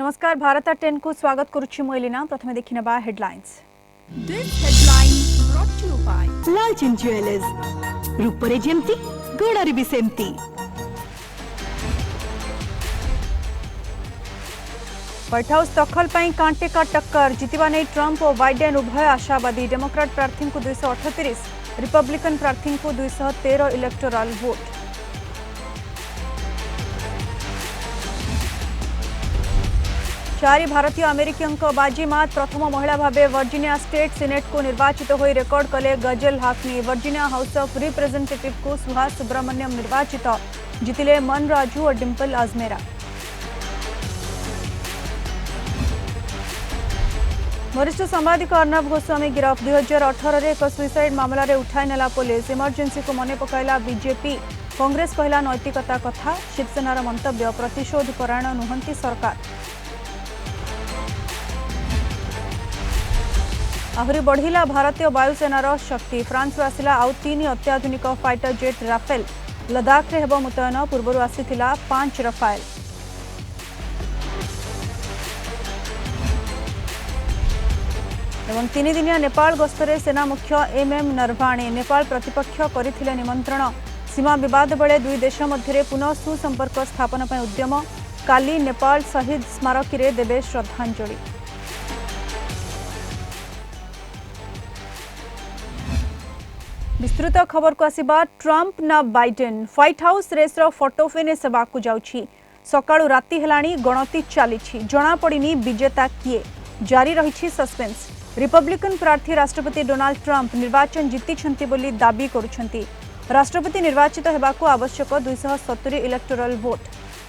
नमस्कार भारत 10 को स्वागत करुछि मोइलिना। प्रथमे देखिनबा headlines. This headline brought to you by Lalchand jewellers रूपरे जेमती गोड़ारे भी सेमती। व्हाइट हाउस दखल पर कांटे का टक्कर जितवा नहीं ट्रंप और बाइडेन उभय आशावादी। डेमोक्रेट प्रार्थी को 238, रिपब्लिकन प्रार्थी को 213 इलेक्टोरल वोट। चारि भारतीय अमेरिकियों बाजीमात। प्रथम महिला भावे वर्जिनिया स्टेट सीनेट को निर्वाचित हो रेकर्ड कले गजल हाकनी। वर्जिनिया हाउस ऑफ रिप्रेजेंटेटिव को सुहास सुब्रमण्यम निर्वाचित, जितिले मन राजू और डिंपल अजमेरा। वरिष्ठ सांबादिक अर्णब गोस्वामी गिरफ। 2018 एक सुइसाइड मामला रे उठाई नेला पुलिस। इमरजेंसी को मने पकाइला बीजेपी। कांग्रेस कहला नैतिकता कथा। शिवसेनार मंतव्य प्रतिशोध परायण नुहंती सरकार। आहरी बढ़िला भारतीय वायुसेनार शक्ति। फ्रांस आसिला आउ 3 अत्याधुनिक फाइटर जेट राफेल। लद्दाख रे हेबो मुतयन। पूर्वरु आसीथिला 5 राफेल। एवं 3 दिनिया नेपाल गस्तरे सेना मुख्य एमएम नरवाणे। नेपाल प्रतिपक्ष करथिले निमंत्रण। सीमा विवाद बेले दुई देश मध्य पुनः सुसंपर्क स्थापन पर उद्यम। काली नेपाल शहीद स्मारकी रे देवे श्रद्धांजलि। विस्तृत खबर को आसिबा। ट्रंप ना बाइडेन व्हाइट हाउस रेसर फोटो फिनिश हेबाकु जाउछि। सकाळु राति हेलाणी गणति चालिछि। जणा पड़िनी विजेता किए। जारी रहिछि सस्पेंस। रिपब्लिकन प्रार्थी राष्ट्रपति डोनाल्ड ट्रंप निर्वाचन जीतिछंती बोली दाबी करुछंती। राष्ट्रपति निर्वाचित हेबाकु आवश्यक 270 इलेक्टोरल वोट।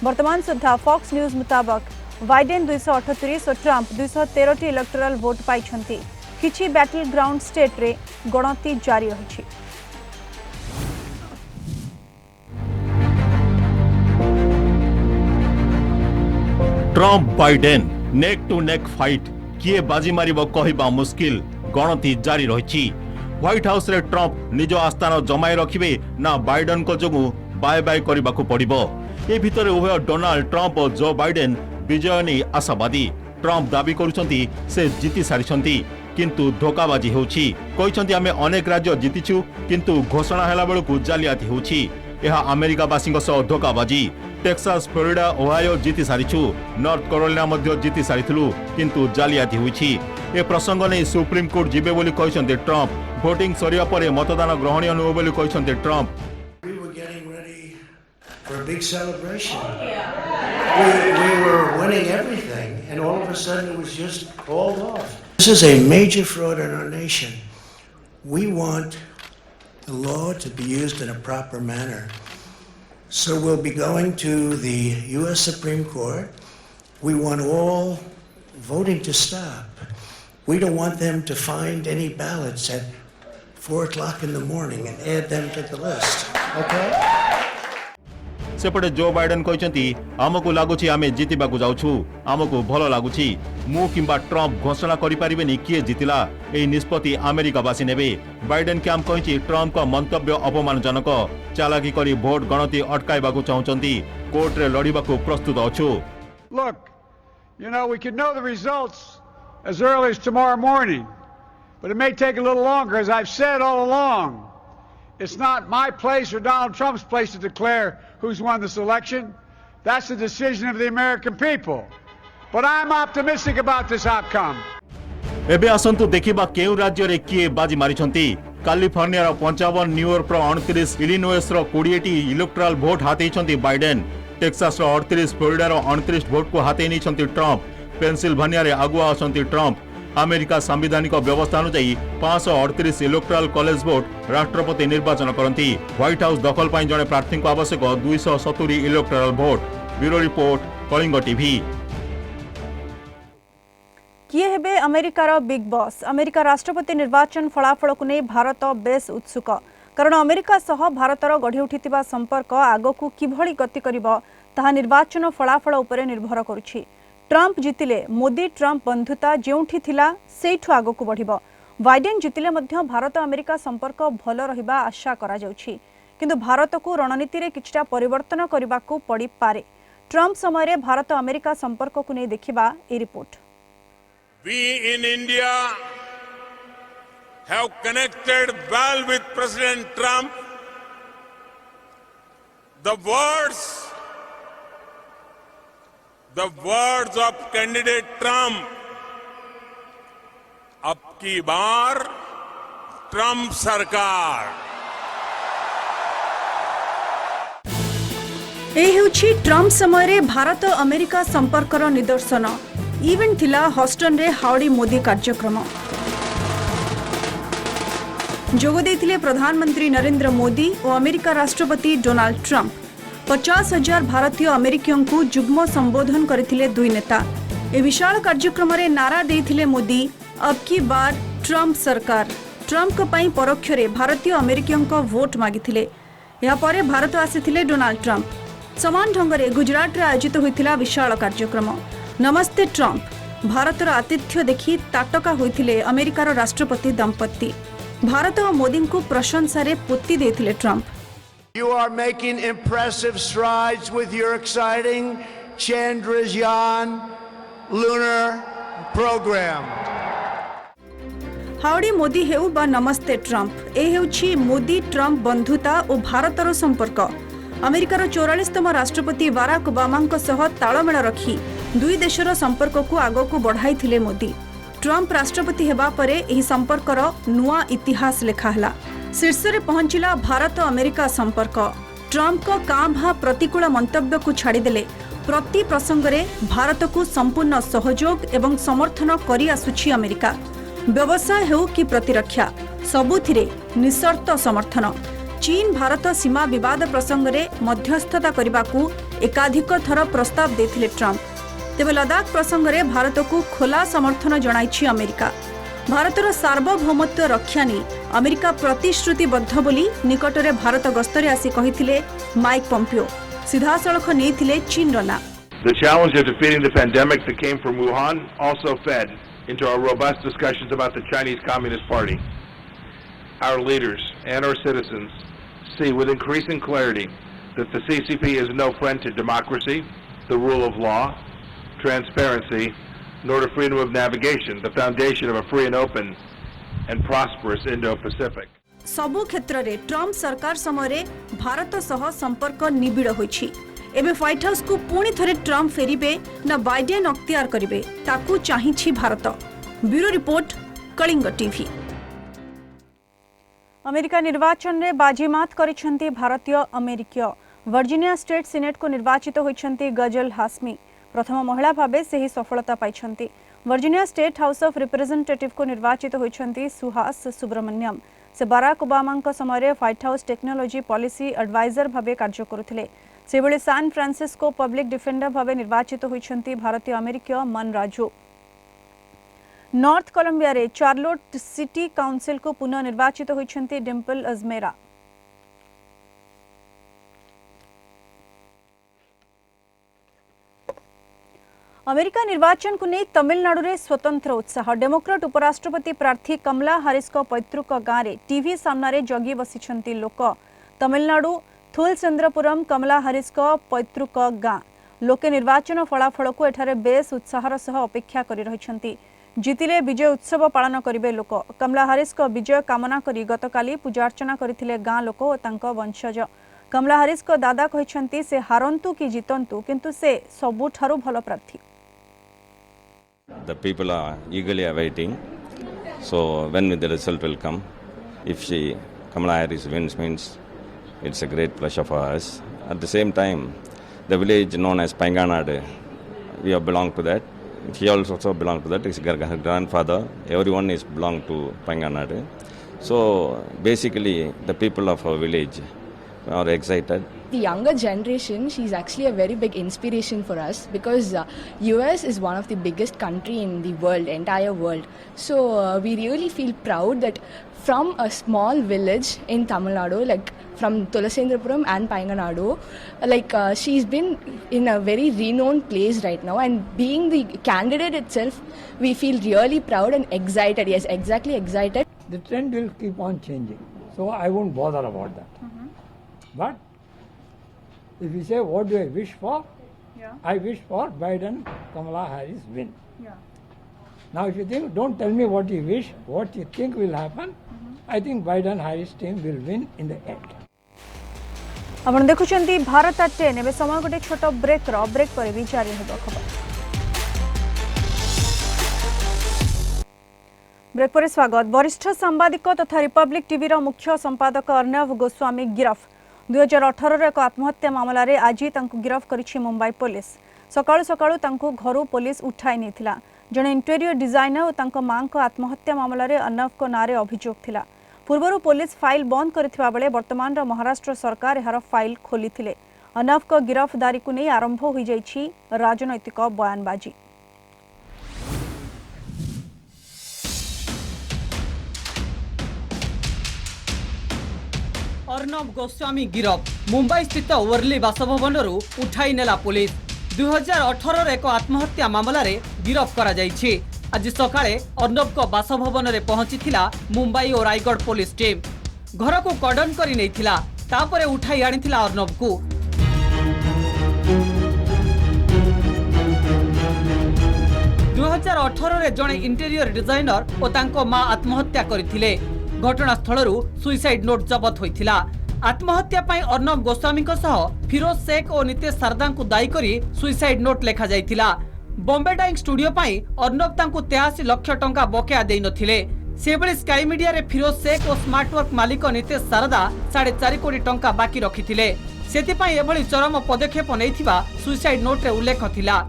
वर्तमान सुधा फॉक्स न्यूज मुताबक बाइडेन 238 और ट्रंप 213 इलेक्टोरल वोट पाइछंती। किछि बैटल ग्राउंड स्टेट रे गणति जारी रहिछि। Trump Biden neck to neck fight. किए बाजी मारिब कहबा मुश्किल। गणति जारी रही। व्हाइट हाउस रे ट्रंप निज आस्थान जमाई रखिबे ना बाइडेन को जोगु बाय बाय करबाकू पड़िबो। ए भितरे उभय डोनाल्ड ट्रंप और जो बाइडेन विजय नहीं आशावादी। ट्रंप दाबी करुछंती से जीति सारिछंती, किंतु धोकाबाजी होउछि। कहिछंती आमे अनेक राज्य जीतिछु, किंतु घोषणा हेला बेलकू जालियाती होउछि। यह अमेरिकावासी सह धोकाबाजी। टेक्सास, फ्लोरिडा, ओहायो जीति सारिछु। नॉर्थ कैरोलिना मध्य जीति सारिथिलु, किंतु जालियाती होइछि। ए प्रसंग नै सुप्रीम कोर्ट जिबे बोली कहिसंते ट्रंप। वोटिंग सरिया परे मतदान ग्रहणीय नुह बोली कहिसंते Trump. We were getting ready for a big celebration. We were winning everything, and all of a sudden it was just called off. This is a major fraud in our nation. We want the law to be used in a proper manner. So we'll be going to the U.S. Supreme Court. We want all voting to stop. We don't want them to find any ballots at 4 o'clock in the morning and add them to the list. Okay? सेपटे Joe Biden कहते आमको लगुच आम जीतवाक जाऊँ। आमको भल लगुच। मु किंबा ट्रंप घोषणा करें किए जीतिला। यह निष्पत्ति अमेरिकावासी नेबे। बाइडेन कैंप कही ट्रंप का मंतव्य अपमानजनक। चालाकी करी भोट गणति अटकाइबाकू चाहुचंती। कोर्ट रे लड़िबाकू प्रस्तुत अछु। Look, you know, we could know the results as early as tomorrow morning, but it may take a little longer. As I've said all along, it's not my place or Donald Trump's place to declare who's won this election. That's the decision of the American people. But I'm optimistic about this outcome. एबे आसंतु देखिबा केउ राज्य रे किए बाजी मारिछंती। California रो 55, New York रो 29, Illinois रो 20 electoral vote हातेइछंती Biden. Texas रो 38, Florida रो 29 vote को हाते निछंती Trump. Pennsylvania रे आगुआ अछंती ट्रंप। अमेरिका संविधानिक व्यवस्था अनुसार 538 इलेक्टोरल कॉलेज वोट राष्ट्रपति निर्वाचन करती। व्हाइट हाउस दखल पर जड़े प्रार्थी को आवश्यक 270 electoral vote. Bureau report, Kalinga TV. किए हेबे अमेरिकार बिग बॉस। अमेरिका राष्ट्रपति निर्वाचन फलाफल को नहीं भारत बेस उत्सुक। कारण अमेरिका सह भारतर गढ़ी उठिथिबा संपर्क आगकू किभଳି गति करिबो ताहा निर्वाचन फलाफल उपरे निर्भर करुछि। ट्रंप जितिले मोदी ट्रंप बंधुता जेउठी थिला सेठु आगकू बढ़िबो। बाइडेन जितिले मध्य भारत अमेरिका संपर्क भल रहिबा आशा करा जाउछि। किंतु भारत को रणनीति रे किछटा परिवर्तन करबाकू पड़ी पारे। ट्रम्प समय भारत अमेरिका संपर्क को नहीं देखिबा ए report. We in India have connected well with President Trump. The words of candidate Trump, अब की बार ट्रम्प सरकार। ए हेउछि ट्रम्प समय भारत अमेरिका संपर्कर निदर्शन। इवेंट थिला हॉस्टन रे हाउडी मोदी कार्यक्रम। जोग देथिले प्रधानमंत्री नरेंद्र मोदी और अमेरिका राष्ट्रपति डोनाल्ड ट्रम्प। 50,000 भारतीय अमेरिकियों को जुग्म संबोधन करथिले दुई नेता। ए विशाल कार्यक्रम रे नारा देथिले मोदी, अब की बार ट्रम्प सरकार। ट्रम्प को पई परोक्ष रे भारतीय अमेरिकियों को वोट मागिथिले। या परे भारत आसीथिले डोनाल्ड ट्रम्प। समान ढंग रे गुजरात रे आयोजित होइथिला विशाल कार्यक्रम नमस्ते ट्रम्प। भारतर आतिथ्य देखि ताटका होइथिले अमेरिकार राष्ट्रपति दंपत्ति। भारत और मोदी को प्रशंसा रे पोती देथिले Trump. You are making impressive strides with your exciting Chandrayaan lunar program. Howdy Modi हेउ बा नमस्ते ट्रम्प, ए हेउछि मोदी ट्रम्प बंधुता और भारतर संपर्क। अमेरिकार 44तम राष्ट्रपति बाराक ओबामा सह तालमेल रखी दुई देशर संपर्क को आगो को बढ़ाई मोदी। ट्रम्प राष्ट्रपति हेबा परे एही संपर्कर नुआ इतिहास लेखाहला। शीर्ष रे पहुंचिला भारत अमेरिका संपर्क। ट्रम्प को कां भा प्रतिकूल मंतव्य को छाड़ीदेले प्रति प्रसंग रे भारत को संपूर्ण सहयोग एवं समर्थन करी आसुछि अमेरिका। व्यवसाय हेउ कि प्रतिरक्षा सबुथिरे निशर्त समर्थन। चीन भारत सीमा विवाद प्रसंग रे मध्यस्थता करबाकू एकाधिक थर प्रस्ताव देथिले ट्रम्प। तेबे लद्दाख प्रसंग रे भारत को खोला समर्थन जणाइछि अमेरिका। भारतर सार्वभौमत्व रक्षा नै अमेरिका प्रतिश्रुतिबद्ध बोली निकटरे भारत गस्तरे आसी कहिथिले माइक पॉम्पियो। सीधासळख नेइथिले चीन रना। The challenge of defeating the pandemic that came from Wuhan also fed into our robust discussions about the Chinese Communist Party. Our leaders and our citizens see with increasing clarity that the CCP is no friend to democracy, the rule of law, transparency, nor to freedom of navigation, the foundation of a free and open and prosperous Indo-Pacific. सबु क्षेत्र रे Trump सरकार समय भारत सह संपर्क निबिड़ होइछि। एबे white house को पुणी थरे ट्रम्प फेरिबे ना बाइडेन अख्तियार करिबे ताकू चाहिछि Bharat. Bureau report, Kalinga TV. America निर्वाचन रे बाजीमात करिसेंती भारतीय अमेरिकीय। वर्जिनिया स्टेट सीनेट को निर्वाचित होइछंती गजल हाशमी। प्रथम महिला भाबे से ही सफलता पाइछंती। Virginia State House of representative को निर्वाचित होइछंती सुहास सुब्रमण्यम। से बाराक ओबामा समय White House technology policy adviser भाबे कार्य करुथिले। सेबळे सान फ्रांसिस्को पब्लिक डिफेंडर भाबे निर्वाचित होइछंती भारतीय अमेरिकीय मन राजू। नॉर्थ कोलंबिया रे चार्लोट सिटी काउंसिल को पुनः निर्वाचित होइछंती डिम्पल अजमेरा। अमेरिका निर्वाचन को नहीं तमिलनाडु रे स्वतंत्र उत्साह। डेमोक्रेट उपराष्ट्रपति प्रार्थी कमला हारिस को पैतृक गाँव रे टीवी सामने जगी बसिछंती लोक। तमिलनाडु थुलचंद्रपुरम कमला हारिस को पैतृक गाँ। लोके निर्वाचन फलाफल को एठारे बेस उत्साहर सह अपेक्षा करि रहिछंती। जितिले विजय उत्सव पालन करिवे लोक। कमला हारिस को विजय कामना करी गतकाली पूजार्चना करथिले गाँ लोक और तांको वंशज। कमला हारिस को दादा कहिछंती से हारंतु कि जितंतु किंतु से सबुठारु भलो प्रार्थी। The people are eagerly awaiting. So when the result will come, if Kamala Harris wins, means it's a great pleasure for us. At the same time, the village known as Painganadu, we have belonged to that. He also belonged to that. His grandfather, everyone is belonged to Painganadu. So basically, the people of our village are excited. The younger generation, she's actually a very big inspiration for us because US is one of the biggest country in the world, entire world. So we really feel proud that from a small village in Tamil Nadu, like from Thulasendrapuram and Painganadu, she's been in a very renowned place right now, and being the candidate itself, we feel really proud and excited. Yes, exactly excited. The trend will keep on changing, so I won't bother about that. But if you say, what do I wish for? I wish for Biden, Kamala Harris win. Now, if you think, don't tell me what you wish, what you think will happen. I think Biden Harris team will win in the end. आपण देखुचंती Bharat at 10 एबे समय गोटे छोट break पर भी जारी हेबो खबर। ब्रेक पर स्वागत। वरिष्ठ सांबादिक तथा रिपब्लिक टीवी रो मुख्य संपादक अर्णव गोस्वामी गिरफ 2018 एक आत्महत्या मामला रे आज तांको गिरफ करिछि मुंबई पुलिस। सकाळु सकाळु तांको घरु पुलिस उठाई नेथिला। जणे इंटेरियर डिजाइनर और तांको मां को आत्महत्या मामला रे अर्णव को नारे अभियोग थिला। पूर्वरु पुलिस फाइल बंद करथिबा बेले वर्तमान रो महाराष्ट्र सरकार एहार फाइल खोलिथिले। अर्णव को गिरफ्तारी को नहीं आरंभ होई जाइछि राजनैतिक बयानबाजी। अर्णव गोस्वामी गिरफ मुंबई स्थित वर्ली बासभवन उठाई नेला पुलिस। 2018 एक आत्महत्या मामला रे गिरफ करा जाइछि। आज सकाळे अर्णव को बासभवन रे पहुंचीथिला मुंबई और रायगढ़ पुलिस टीम। घर को कर्डन करी नैथिला, तापरे उठाई आनिथिला अर्णव को। रे जणे इंटेरियर डिजाइनर और तांको मां आत्महत्या करथिले। घटनास्थलरू सुइसाइड नोट जबत होइथिला। आत्महत्या पई अर्णव गोस्वामी को सह फिरोज शेख और नितेश सरदा को दायी करी सुइसाइड नोट लेखा जाइथिला। बॉम्बे डाइंग स्टूडियो पई अर्णव तांको 83 लाख टंका बकेया देई नथिले। सेबळे स्काई मीडिया रे फिरोज शेख और स्मार्टवर्क मालिक नितेश सरदा 4.5 कोटी टंका बाकी रखिथिले। सेति पई एभली चरम पदक्षेप नैथिबा सुइसाइड नोट रे उल्लेख थिला।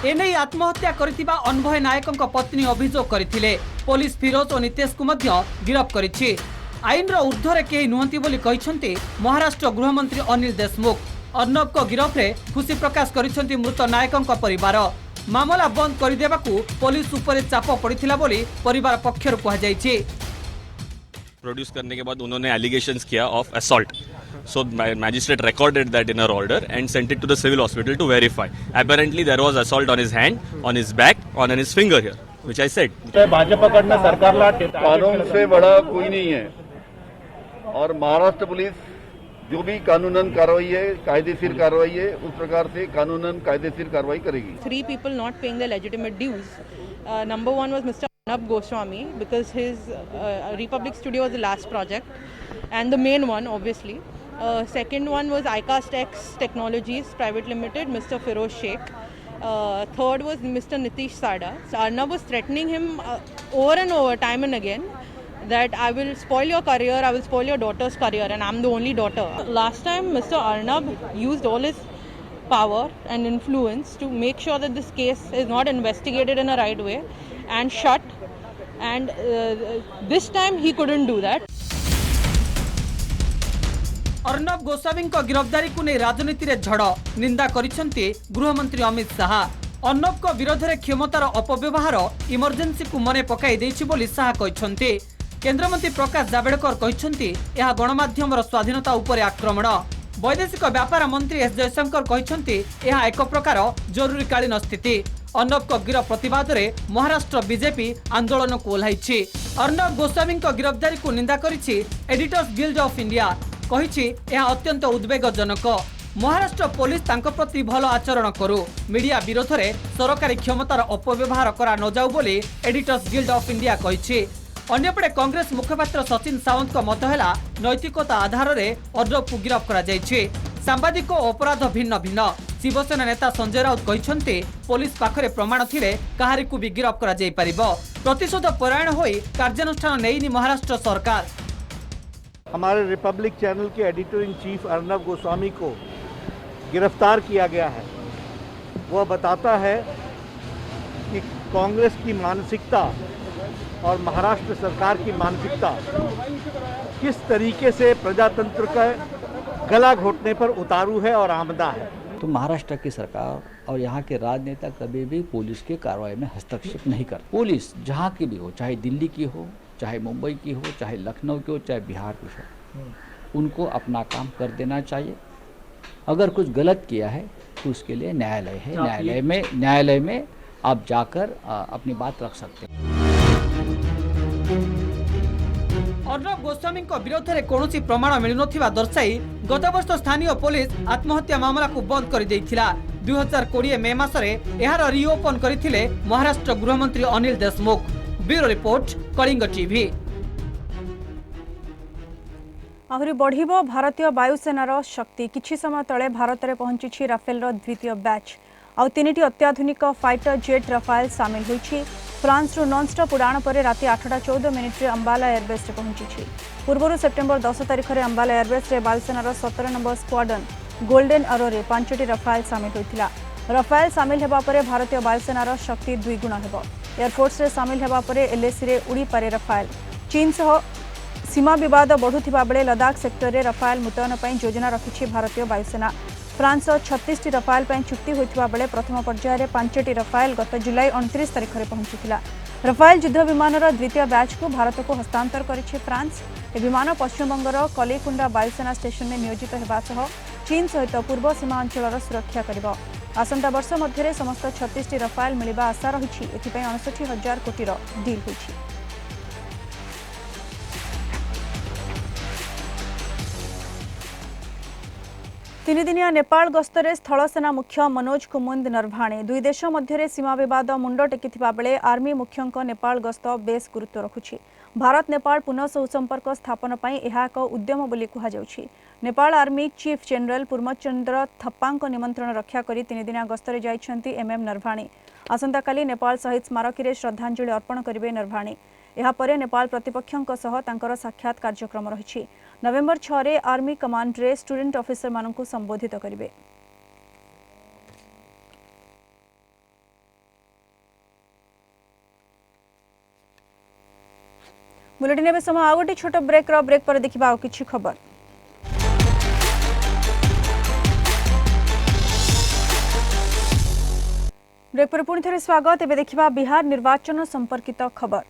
एने आत्महत्या करथिबा अनभय नायकଙ୍କ पत्नी अभियोग करथिले। पुलिस फिरोज और नितेश को मध्य गिरफ करिछि। आईन रो ऊर्ध्वरे केही नुहंती बोली कहिसंती महाराष्ट्र गृहमंत्री अनिल देशमुख। अर्णव को गिरफ रे खुशी प्रकाश करिसंती मृत नायकଙ୍କ परिवार। मामला बंद कर देबाकू पुलिस ऊपर चाप पड़िथिला बोली परिवार पक्षरु कहा जाइछि। प्रोड्यूस करने के बाद उन्होंने एलिगेशंस किया of assault. So magistrate recorded that in her order and sent it to the civil hospital to verify. Apparently there was assault on his hand, on his back, on his finger here, which I said. Bhajpa कडनं सरकारला कानून से बड़ा कोई नहीं है और Maharashtra police जो भी कानूनन कार्रवाई है, कायदेशीर कार्रवाई है, उस प्रकार से कानूनन कायदेशीर कार्रवाई करेगी. 3 people not paying their legitimate dues. Number one was Mr. Arnab Goswami because his Republic Studio was the last project and the main one obviously. Second one was ICAST X Technologies Private Limited, Mr. Firoz Sheikh. Third was Mr. Nitish Sada. So Arnab was threatening him over and over, time and again, that I will spoil your career, I will spoil your daughter's career, and I'm the only daughter. Last time, Mr. Arnab used all his power and influence to make sure that this case is not investigated in a right way and shut. And this time, he couldn't do that. Arnav Goswami को गिरफ्तारी को नहीं राजनीति रे झड़ निंदा करिसेंती गृहमंत्री अमित शाह। अर्णव को विरोध में क्षमतार अपव्यवहार इमरजेंसी को मने पकाई देछि बोली शाह कहिसेंती। केंद्रमंत्री प्रकाश जावड़ेकर कहिसेंती यह गणमाध्यम स्वाधीनता उपर आक्रमण। वैदेशिक व्यापार मंत्री एस जयशंकर कहिसेंती यह एक प्रकार जरूरीकालीन स्थिति। अर्णव को गिरफ प्रतिवाद में महाराष्ट्र बीजेपी आंदोलन को ओह्लाइछि। अर्णव गोस्वामी को गिरफ्तारी को निंदा करिछि एडिटर्स गिल्ड ऑफ इंडिया। कहिछि यह अत्यंत उद्वेगजनक। महाराष्ट्र पुलिस तांको प्रति भल आचरण करू, मीडिया विरोध में सरकारी क्षमतार अपव्यवहार करा न जाऊ बोली एडिटर्स गिल्ड ऑफ इंडिया कहिछि। अन्यपटे कांग्रेस मुखपात्र सचिन सावंत को मत है नैतिकता आधार में अर्णव को गिरफ करा जाइछि। सांबादिक अपराध भिन्न भिन्न। शिवसेना नेता संजय राउत कहिसेंती पुलिस पाखरे प्रमाण थिले काहारी को भी गिरफ करा जाई परिबो। प्रतिशोध परायण होई कार्यानुष्ठान नेइनी महाराष्ट्र सरकार। हमारे रिपब्लिक चैनल के editor in chief Arnab Goswami को गिरफ्तार किया गया है। वह बताता है कि कांग्रेस की मानसिकता और महाराष्ट्र सरकार की मानसिकता किस तरीके से प्रजातंत्र का गला घोटने पर उतारू है और आमदा है। तो महाराष्ट्र की सरकार और यहाँ के राजनेता कभी भी पुलिस की कार्रवाई में हस्तक्षेप नहीं कर। पुलिस जहाँ की भी हो, चाहे दिल्ली की हो, चाहे मुंबई की हो, चाहे लखनऊ की हो, चाहे बिहार की हो, उनको अपना काम कर देना चाहिए। अगर कुछ गलत किया है तो उसके लिए न्यायालय है। न्यायालय में आप जाकर अपनी बात रख सकते हैं। अर्णव गोस्वामी विरोध में कौन प्रमाण मिलु दर्शाई गत वर्ष स्थानीय पुलिस आत्महत्या मामला को बंद कर 2020 मे मासरे एहार रिओपन करथिले महाराष्ट्र गृहमंत्री Anil Deshmukh. Bureau report Kalinga TV. आहरी बढ़िबो भारतीय वायुसेनार शक्ति। किछि समय तले भारत में पहुंची राफेल द्वितीय बैच आउ 3टी अत्याधुनिक फाइटर जेट राफेल सामिल होइछि। फ्रांस रु नॉनस्टॉप उड़ान पर राति 8:14 अंबाला एयरबेस रे पहुंची। पूर्व सेप्टेम्बर 10 तारिख में अंबाला एयरबेस रे वायुसेनार 17 नंबर स्क्वाड्रन गोल्डन एरो रे 5टी राफेल सामिल होइथिला। राफेल सामिल हेबा परे भारतीय वायुसेनार शक्ति 2 गुण हेबो। एयरफोर्स रे सामिल हेबा परे एलएसी रे उड़ी पारे राफेल। चीन सह सीमा विवाद बढ़ुथिबा बेले लद्दाख सेक्टर रे राफेल मुतयन पई योजना रखिछि भारतीय वायुसेना। फ्रांस 36टी राफेल पई चुक्ति होइथिबा बेले प्रथम पर्याय रे 5टी राफेल गत जुलाई 29 तारिख रे पहुंचिथिला। राफेल युद्ध विमानर द्वितीय बैच को भारत को हस्तांतर करिछि फ्रांस। ए विमान पश्चिम बंगर कलिकुंडा वायुसेना स्टेशन में नियोजित हेबा सह चीन सहित पूर्व सीमा अंचलर सुरक्षा करिबो। आसंता वर्ष मध्य समस्त 36टी राफेल मिलिबा आशा रहिछि। एथिपई 59,000 कोटी डील होइछि। तीन दिनिया नेपाल गस्तरे स्थल सेना मुख्य मनोज कुमुंद नरभाणे 2 देश मध्य सीमा विवाद मुंड टेकिथिबा बेले आर्मी मुख्यंक नेपाल गस्त बेस गुरुत्व रखुछि। भारत नेपाल पुनः सुसंपर्क स्थापन पई एहा एक उद्यम बोली कुहा जाउछि। नेपाल आर्मी चीफ जनरल पूर्णचंद्र थप्पांक निमंत्रण रक्षा करी 3 दिनिया गस्तरे जाइछन्ति एमएम नरभाणे। आसंता काली नेपाल शहीद स्मारकी रे श्रद्धांजलि अर्पण करिवे नरभाणे। एहा परे नेपाल प्रतिपक्षंक सह तांकर साक्षात कार्यक्रम रहिछि। नवेम्बर 6 रे आर्मी कमांड रे स्टूडेंट ऑफिसर मानकु संबोधित करिवे। बुलेटिन में समय आ गोटे छोट ब्रेक पर देखिबा आ किछि खबर। ब्रेक पर पुणी थे स्वागत। एबे देखिबा बिहार निर्वाचन संपर्कित खबर।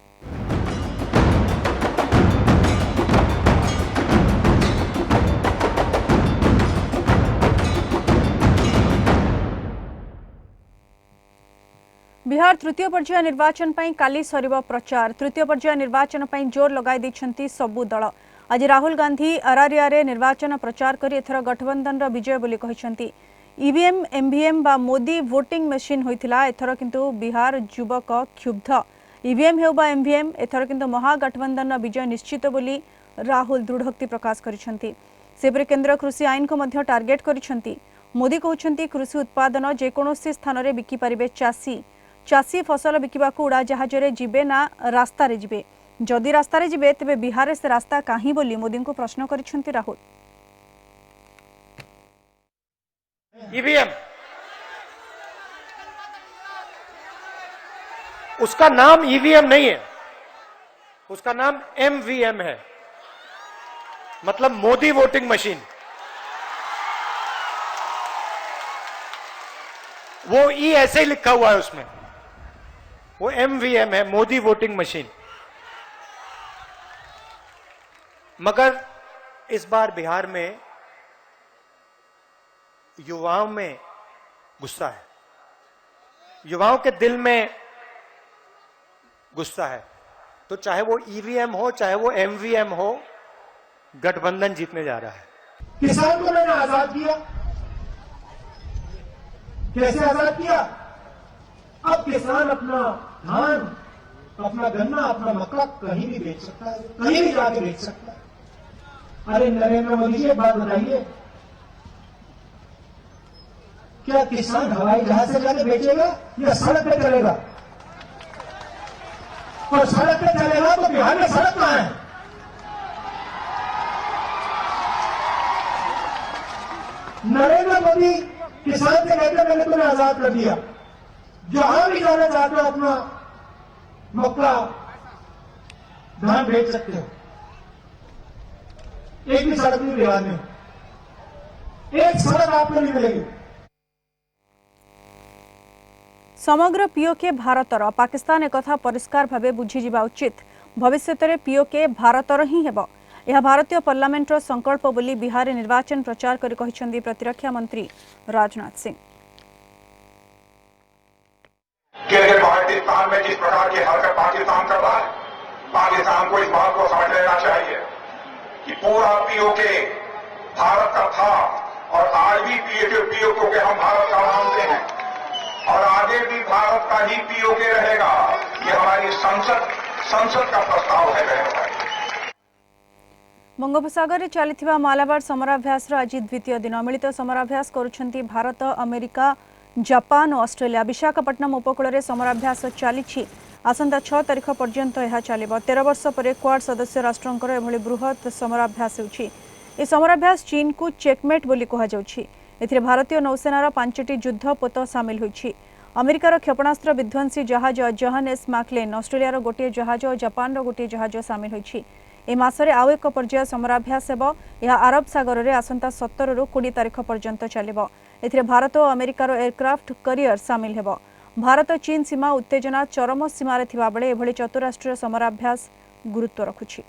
बिहार तृतीय पर्याय निर्वाचन पई काली सरिबो प्रचार। तृतीय पर्याय निर्वाचन पई जोर लगाई दैछंती सबु दल। आज राहुल गांधी अरारिया रे निर्वाचन प्रचार करी एथर गठबंधन रो विजय बोली कहिसंती। ईवीएम एमवीएम बा मोदी वोटिंग मशीन होइथिला एथर किंतु बिहार युवक क्षुब्ध। ईवीएम हेउ बा एमवीएम एथर किंतु महागठबंधन रो विजय निश्चित बोली राहुल दृढ़ोक्ति प्रकाश करिसंती। सेपरि केंद्र कृषि आईन को मध्य टार्गेट करिसंती। मोदी कहउछंती कृषि उत्पादन जे कोनोसी स्थान रे बिकी परिबे चाषी फसल बिकिबाकू उड़ा जहाज रे जिबे ना रास्ता रे जिबे। जदि रास्ता रे जिबे तबे बिहार से रास्ता काहे बोली मोदी को प्रश्न करिसंती राहुल। ईवीएम उसका नाम ईवीएम नहीं है, उसका नाम एमवीएम है, मतलब मोदी वोटिंग मशीन। वो ई ऐसे ही लिखा हुआ है उसमें, वो एमवीएम है, मोदी वोटिंग मशीन। मगर इस बार बिहार में युवाओं में गुस्सा है, युवाओं के दिल में गुस्सा है। तो चाहे वो ईवीएम हो चाहे वो एमवीएम हो, गठबंधन जीतने जा रहा है। किसान को मैंने आजाद किया, कैसे आजाद किया? अब किसान अपना धान, अपना गन्ना, अपना मक्का कहीं भी बेच सकता है, कहीं भी जाके बेच सकता है। अरे नरेंद्र मोदी जी एक बात बताइए, क्या किसान हवाई जहाज से जाके बेचेगा या सड़क पे चलेगा? और सड़क पे चलेगा तो बिहार में सड़क कहां है? नरेंद्र मोदी किसान से कहते मैंने तुम्हें आजाद कर दिया, जहां भी जाना चाहते हो अपना मक्का धान बेच सकते हो। एक भी सड़क नहीं बिहार में, एक सड़क आपको नहीं मिलेगी। समग्र पीओके भारतर, पाकिस्तान एक परिष्कार भाव बुझीजा उचित। भविष्य में पीओके भारतर ही हेब, यह भारतीय पार्लियामेंटर संकल्प बोली बिहार निर्वाचन प्रचार कर कहिसंती प्रतिरक्षा मंत्री राजनाथ सिंह। पाकिस्तान में जिस प्रकार की हरकत पाकिस्तान कर रहा है, पाकिस्तान को इस बात को समझ लेना चाहिए कि पूरा पीओके भारत का था और आज भी पीओके के हम भारत का मानते हैं और आगे भी भारत का ही पीओके रहेगा। ये हमारी संसद का प्रस्ताव है बहनों भाई। बंगोपसागर में चली मालाबार समराभ्यास आज द्वितीय दिन मिलित समराभ्यास करुछंती भारत, अमेरिका, जापान और ऑस्ट्रेलिया। विशाखापट्टनम उपकूल में समराभ्यास चली आसंता 6 तारिख पर्यंत यह चलिब। 13 वर्ष पर क्वाड सदस्य राष्ट्रंकर एभली बृहत समराभ्यास होछि। ए समराभ्यास चीन को चेकमेट बोली कहा जाउछि। एथिरे भारतीय नौसेनार 5टी युद्धपोत सामिल होछि। अमेरिकार क्षेपणास्त्र विध्वंसी जहाज जहानेस मैक्लेन, ऑस्ट्रेलियार गोटे जहाज और जापान गोटे जहाज सामिल होछि। ए मासरे आउ एक पर्याय समराभ्यास हेबो। यह अरब सागर में आसंता 17 रु 20 तारिख पर्यंत चलिब। एथिरे भारत और अमेरिकार एयरक्राफ्ट करियर सामिल हेबो। भारत चीन सीमा उत्तेजना चरम सीमार थिबा बेले एभली चतुराष्ट्रीय समराभ्यास गुरुत्व रखुछि।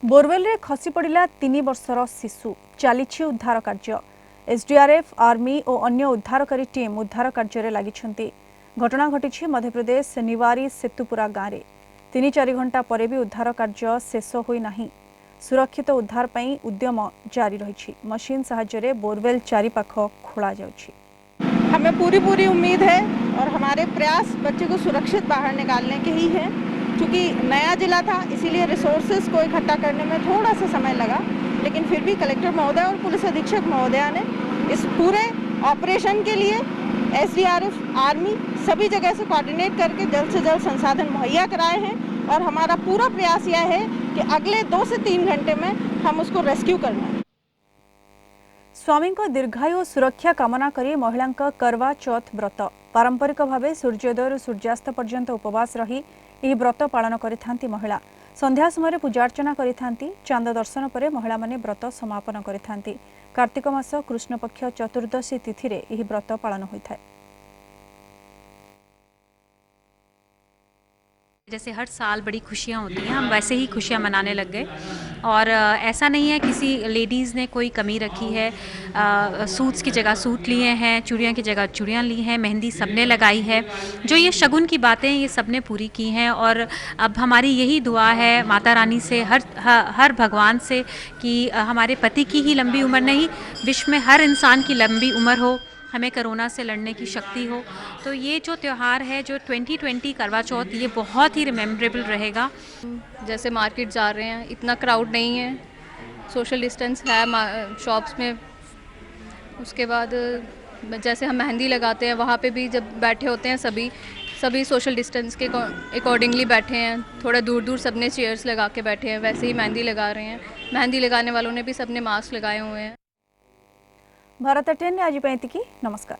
बोरवेल रे खसी पड़िला 3 वर्षर शिशु। चलीछि उद्धार कार्य। एसडीआरएफ, आर्मी और अन्य उद्धारकारी टीम उद्धार कार्य लगी। घटना घटी मध्यप्रदेश निवारी सेतुपुरा गाँव में। 3-4 घंटा पर भी उद्धार कार्य शेष होई नाही। सुरक्षित उद्धार पई उद्यम जारी रही। मशीन सहायता बोरवेल चारिपाख खोला जाउछि। हमें पूरी उम्मीद है और हमारे प्रयास बच्चे को सुरक्षित बाहर निकालने के ही है। क्योंकि नया जिला था इसीलिए रिसोर्सेज को इकट्ठा करने में थोड़ा सा समय लगा, लेकिन फिर भी कलेक्टर महोदय और पुलिस अधीक्षक महोदया ने इस पूरे ऑपरेशन के लिए एसडीआरएफ, आर्मी सभी जगह से कोऑर्डिनेट करके जल्द से जल्द संसाधन मुहैया कराए हैं और हमारा पूरा प्रयास यह है कि अगले 2 से 3 घंटे में हम उसको रेस्क्यू करना है। स्वामी को दीर्घायु सुरक्षा कामना करी महिला करवा चौथ व्रत पारंपरिक भाव सूर्योदय सूर्यास्त पर्यंत उपवास रही यह व्रत पालन करिथांती महिला। संध्या समय पूजार्चना करिथांती। चांद दर्शन पर महिला माने व्रत समापन करिथांती। कार्तिक मास कृष्ण पक्ष चतुर्दशी तिथि रे यह व्रत पालन होता है। जैसे हर साल बड़ी खुशियाँ होती हैं, हम वैसे ही खुशियाँ मनाने लग गए। और ऐसा नहीं है किसी लेडीज़ ने कोई कमी रखी है। सूट्स की जगह सूट लिए हैं, चूड़ियाँ की जगह चूड़ियाँ ली हैं, मेहंदी सबने लगाई है। जो ये शगुन की बातें ये सबने पूरी की हैं। और अब हमारी यही दुआ है माता रानी से, हर भगवान से कि हमारे पति की ही लंबी उम्र नहीं, विश्व में हर इंसान की लंबी उम्र हो, हमें कोरोना से लड़ने की शक्ति हो। तो ये जो त्यौहार है जो 2020 करवा चौथ, ये बहुत ही रिमेम्बरेबल रहेगा। जैसे मार्केट जा रहे हैं, इतना क्राउड नहीं है, सोशल डिस्टेंस है शॉप्स में। उसके बाद जैसे हम मेहंदी लगाते हैं वहाँ पे भी जब बैठे होते हैं सभी सोशल डिस्टेंस के अकॉर्डिंगली बैठे हैं। थोड़ा दूर सबने चेयर्स लगा के बैठे हैं, वैसे ही मेहंदी लगा रहे हैं। मेहंदी लगाने वालों ने भी सबने मास्क लगाए हुए हैं। भारत 10 आज नमस्कार।